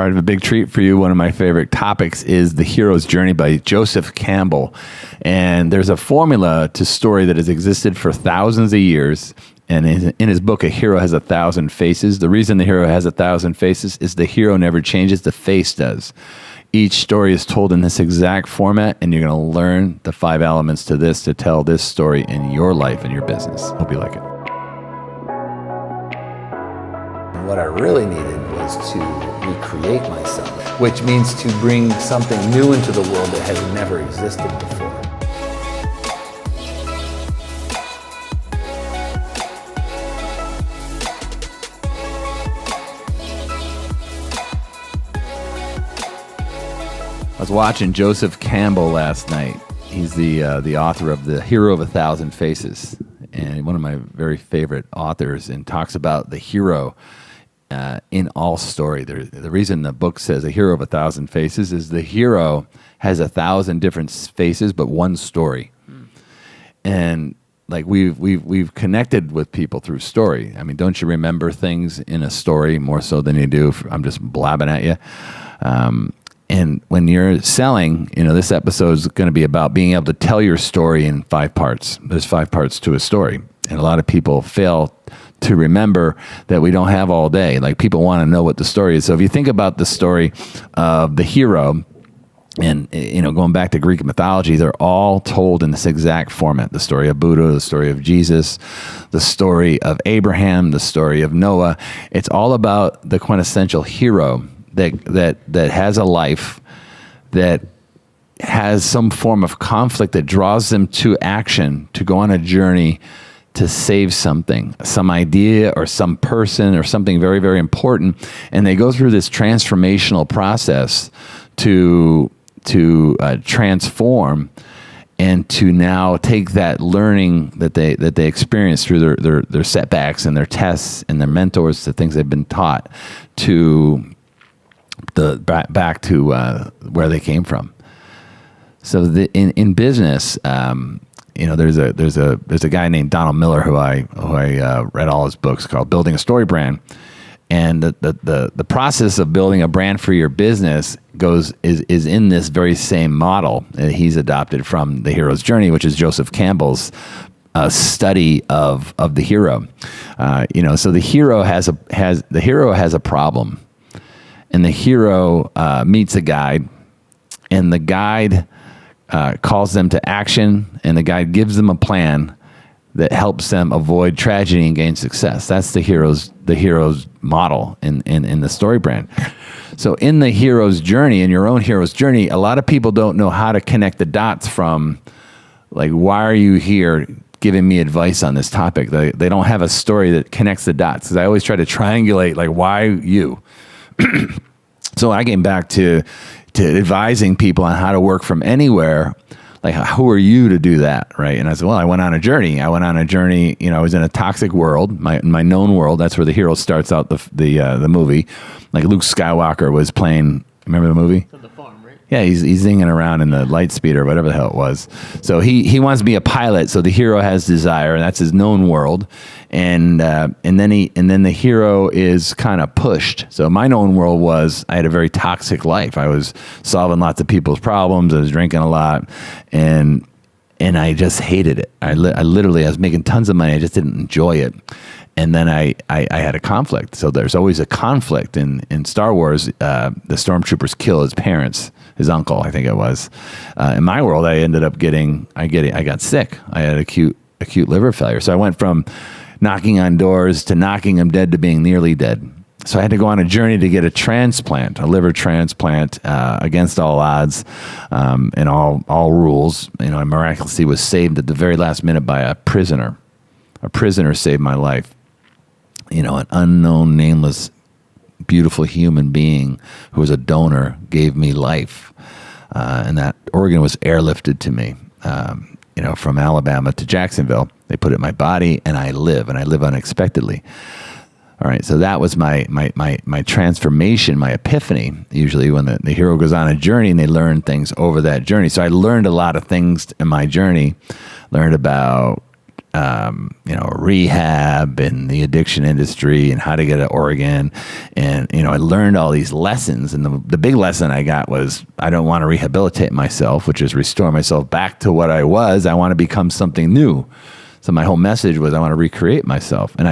All right, I have a big treat for you. One of my favorite topics is The Hero's Journey by Joseph Campbell. And there's a formula to story that has existed for thousands of years. And in his book, A Hero Has 1,000 Faces, the reason the hero has 1,000 faces is the hero never changes, the face does. Each story is told in this exact format, and you're going to learn the 5 elements to this to tell this story in your life and your business. Hope you like it. What I really needed was to recreate myself, which means to bring something new into the world that has never existed before. I was watching Joseph Campbell last night. He's the author of The Hero of 1,000 Faces, and one of my very favorite authors, and talks about the hero in all story. The reason the book says A Hero of 1,000 Faces is the hero has 1,000 different faces, but one story. And like we've connected with people through story. I mean, don't you remember things in a story more so than you do? I'm just blabbing at you. And when you're selling, this episode is going to be about being able to tell your story in 5 parts. There's 5 parts to a story. And a lot of people fail to remember that we don't have all day. Like, people want to know what the story is. So if you think about the story of the hero, and going back to Greek mythology, they're all told in this exact format. The story of Buddha, the story of Jesus, the story of Abraham, the story of Noah. It's all about the quintessential hero that has a life, that has some form of conflict that draws them to action, to go on a journey to save something, some idea or some person or something very, very important. And they go through this transformational process to transform and to now take that learning that they experience through their setbacks and their tests and their mentors, the things they've been taught, to back to where they came from. So in business, there's a guy named Donald Miller who I read all his books, called Building a Story Brand, and the process of building a brand for your business is in this very same model that he's adopted from The Hero's Journey, which is Joseph Campbell's study of the hero. So the hero has a problem. And the hero meets a guide, and the guide calls them to action, and the guide gives them a plan that helps them avoid tragedy and gain success. That's the hero's model in the story brand. So in the hero's journey, in your own hero's journey, a lot of people don't know how to connect the dots from, like, why are you here giving me advice on this topic? They don't have a story that connects the dots. Because I always try to triangulate, like, why you? So I came back to advising people on how to work from anywhere. Like, who are you to do that, right? And I said, well, I went on a journey. I was in a toxic world, my known world. That's where the hero starts out the movie. Like, Luke Skywalker was playing. Remember the movie? The farm, right? Yeah, he's zinging around in the light speed or whatever the hell it was. So he wants to be a pilot. So the hero has desire, and that's his known world. And then the hero is kind of pushed. So my known world was, I had a very toxic life. I was solving lots of people's problems. I was drinking a lot, and I just hated it. I was making tons of money. I just didn't enjoy it. And then I had a conflict. So there's always a conflict in Star Wars. The stormtroopers kill his parents, his uncle, I think it was. In my world, I ended up I got sick. I had acute liver failure. So I went from knocking on doors to knocking them dead to being nearly dead. So I had to go on a journey to get a liver transplant, against all odds, and all rules. I miraculously was saved at the very last minute by a prisoner. A prisoner saved my life. An unknown, nameless, beautiful human being who was a donor gave me life. And that organ was airlifted to me, from Alabama to Jacksonville. They put it in my body, and I live unexpectedly. All right, so that was my transformation, my epiphany. Usually when the hero goes on a journey and they learn things over that journey. So I learned a lot of things in my journey. Learned about rehab and the addiction industry and how to get to Oregon. And, I learned all these lessons. And the big lesson I got was I don't want to rehabilitate myself, which is restore myself back to what I was. I want to become something new. So my whole message was I want to recreate myself. And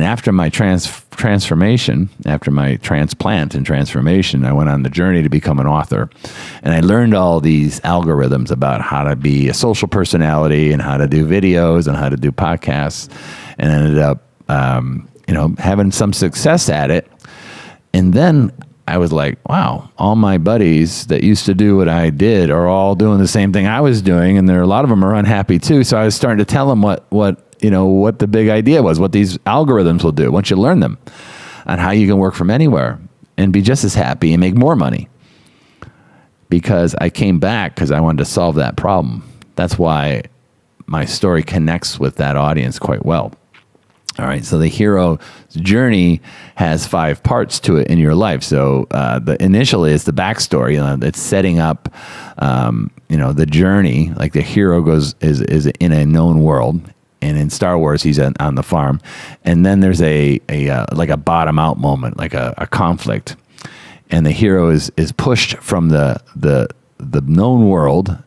after my transformation, after my transplant and transformation, I went on the journey to become an author. And I learned all these algorithms about how to be a social personality and how to do videos and how to do podcasts, and ended up, having some success at it. And then I was like, wow, all my buddies that used to do what I did are all doing the same thing I was doing. And a lot of them are unhappy too. So I was starting to tell them what the big idea was, what these algorithms will do once you learn them, and how you can work from anywhere and be just as happy and make more money. Because I came back because I wanted to solve that problem. That's why my story connects with that audience quite well. All right, so the hero's journey has 5 parts to it in your life. So initially is the backstory. It's setting up, the journey. Like the hero is in a known world, and in Star Wars he's on the farm, and then there's a bottom out moment, like a conflict, and the hero is pushed from the known world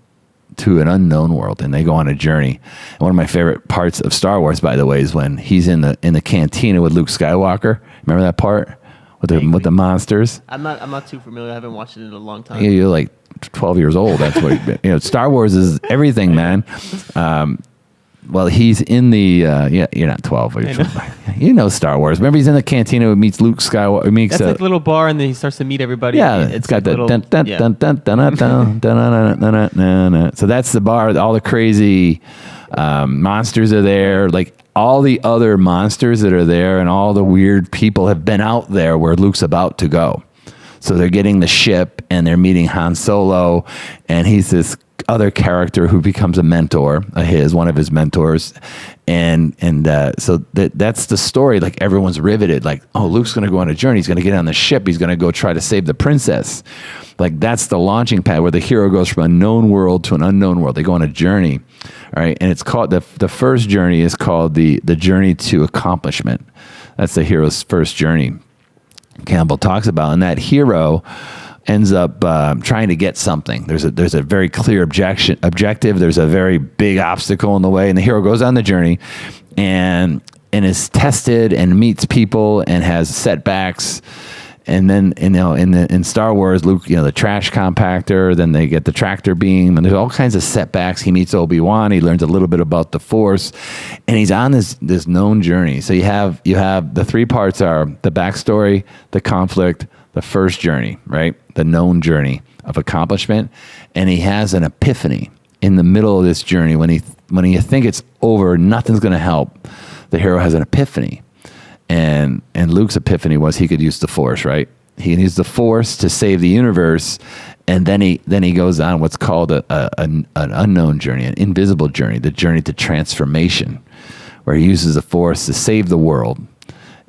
to an unknown world, and they go on a journey. And one of my favorite parts of Star Wars, by the way, is when he's in the cantina with Luke Skywalker. Remember that part with the monsters? I'm not too familiar. I haven't watched it in a long time. You're like 12 years old. That's what Star Wars is everything, man. Well, he's in the you're not 12. Star Wars. Remember, he's in the cantina, meets Luke Skywalker. That's like a little bar, and then he starts to meet everybody. Yeah, it's got that dun dun dun dun dun dun dun dun dun. So that's the bar. All the crazy monsters are there. Like all the other monsters that are there, and all the weird people have been out there where Luke's about to go. So they're getting the ship, and they're meeting Han Solo, and he's this other character who becomes a mentor of one of his mentors, and so that's the story. Like everyone's riveted. Like, oh, Luke's going to go on a journey. He's going to get on the ship. He's going to go try to save the princess. Like that's the launching pad where the hero goes from a known world to an unknown world. They go on a journey, all right. And it's called the first journey is called the journey to accomplishment. That's the hero's first journey. Campbell talks about, and that hero ends up trying to get something. There's a very clear objective. There's a very big obstacle in the way, and the hero goes on the journey, and is tested and meets people and has setbacks. And then in Star Wars, Luke, the trash compactor. Then they get the tractor beam, and there's all kinds of setbacks. He meets Obi-Wan. He learns a little bit about the Force, and he's on this known journey. So you have the 3 parts are the backstory, the conflict, the first journey, right? The known journey of accomplishment. And he has an epiphany in the middle of this journey when you think it's over, nothing's going to help. The hero has an epiphany. And Luke's epiphany was he could use the Force, right? He can use the Force to save the universe. And then he goes on what's called an unknown journey, an invisible journey, the journey to transformation, where he uses the Force to save the world.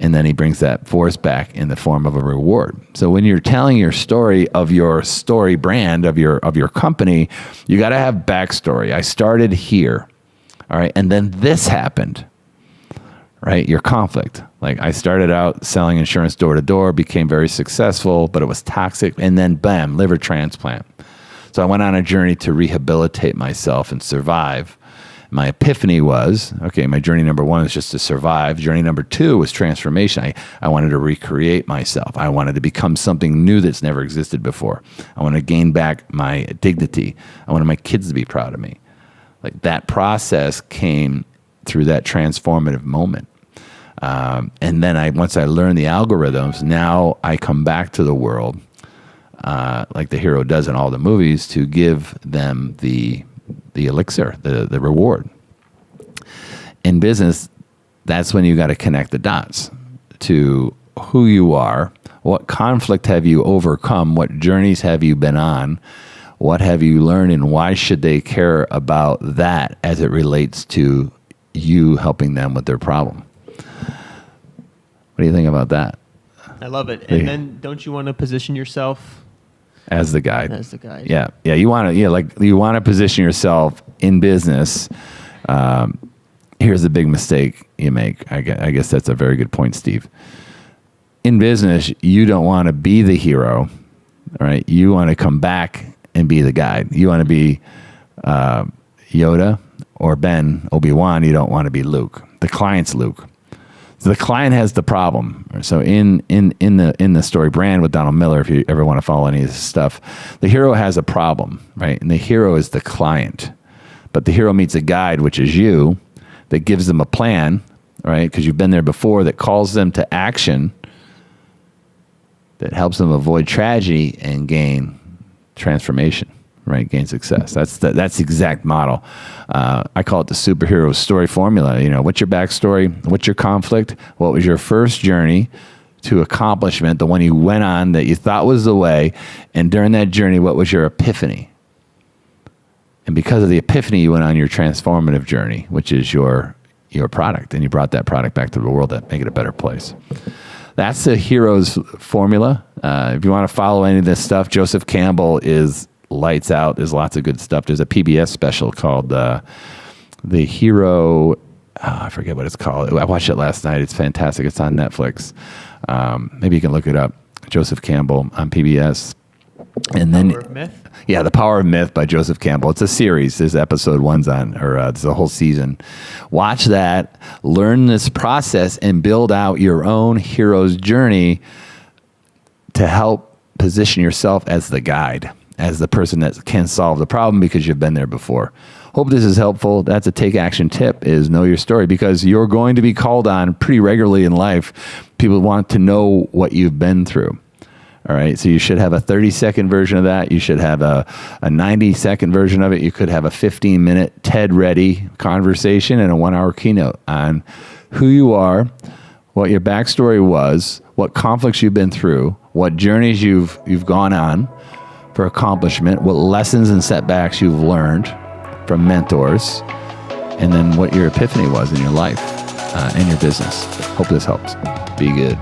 And then he brings that Force back in the form of a reward. So when you're telling your story of your story brand, of your company, you got to have backstory. I started here, all right? And then this happened, right? Your conflict. Like I started out selling insurance door to door, became very successful, but it was toxic. And then bam, liver transplant. So I went on a journey to rehabilitate myself and survive. My epiphany was, okay, my journey number 1 is just to survive. Journey number 2 was transformation. I wanted to recreate myself. I wanted to become something new that's never existed before. I want to gain back my dignity. I wanted my kids to be proud of me. Like that process came through that transformative moment. And then once I learned the algorithms, now I come back to the world, like the hero does in all the movies, to give them the elixir, the reward. In business, that's when you got to connect the dots to who you are, what conflict have you overcome, what journeys have you been on, what have you learned, and why should they care about that as it relates to you helping them with their problem. What do you think about that? I love it. And then don't you want to position yourself as the guide? As the guide. Yeah. You want to position yourself in business here's the big mistake you make. I guess that's a very good point, Steve. In business, you don't want to be the hero, right? You want to come back and be the guide. You want to be Yoda or Ben, Obi-Wan. You don't want to be Luke. The client's Luke. So the client has the problem. So in the story Brand with Donald Miller, if you ever want to follow any of this stuff, the hero has a problem, right? And the hero is the client. But the hero meets a guide, which is you, that gives them a plan, right? Because you've been there before, that calls them to action, that helps them avoid tragedy and gain transformation, right? Gain success. That's the exact model. I call it the superhero story formula. You know, what's your backstory? What's your conflict? What was your first journey to accomplishment, the one you went on that you thought was the way? And during that journey, what was your epiphany? And because of the epiphany, you went on your transformative journey, which is your product. And you brought that product back to the world to make it a better place. That's the hero's formula. If you want to follow any of this stuff, Joseph Campbell is lights out. There's lots of good stuff. There's a PBS special called The Hero. I forget what it's called. I watched it last night. It's fantastic. It's on Netflix. Maybe you can look it up. Joseph Campbell on PBS. And then, Power of Myth? Yeah, The Power of Myth by Joseph Campbell. It's a series. There's episode one's on, or there's a whole season. Watch that, learn this process, and build out your own hero's journey to help position yourself as the guide, as the person that can solve the problem because you've been there before. Hope this is helpful. That's a take action tip, is know your story, because you're going to be called on pretty regularly in life. People want to know what you've been through. All right, so you should have a 30-second version of that. You should have a 90-second version of it. You could have a 15-minute TED-ready conversation and a 1-hour keynote on who you are, what your backstory was, what conflicts you've been through, what journeys you've gone on for accomplishment, what lessons and setbacks you've learned from mentors, and then what your epiphany was in your life and your business. Hope this helps. Be good.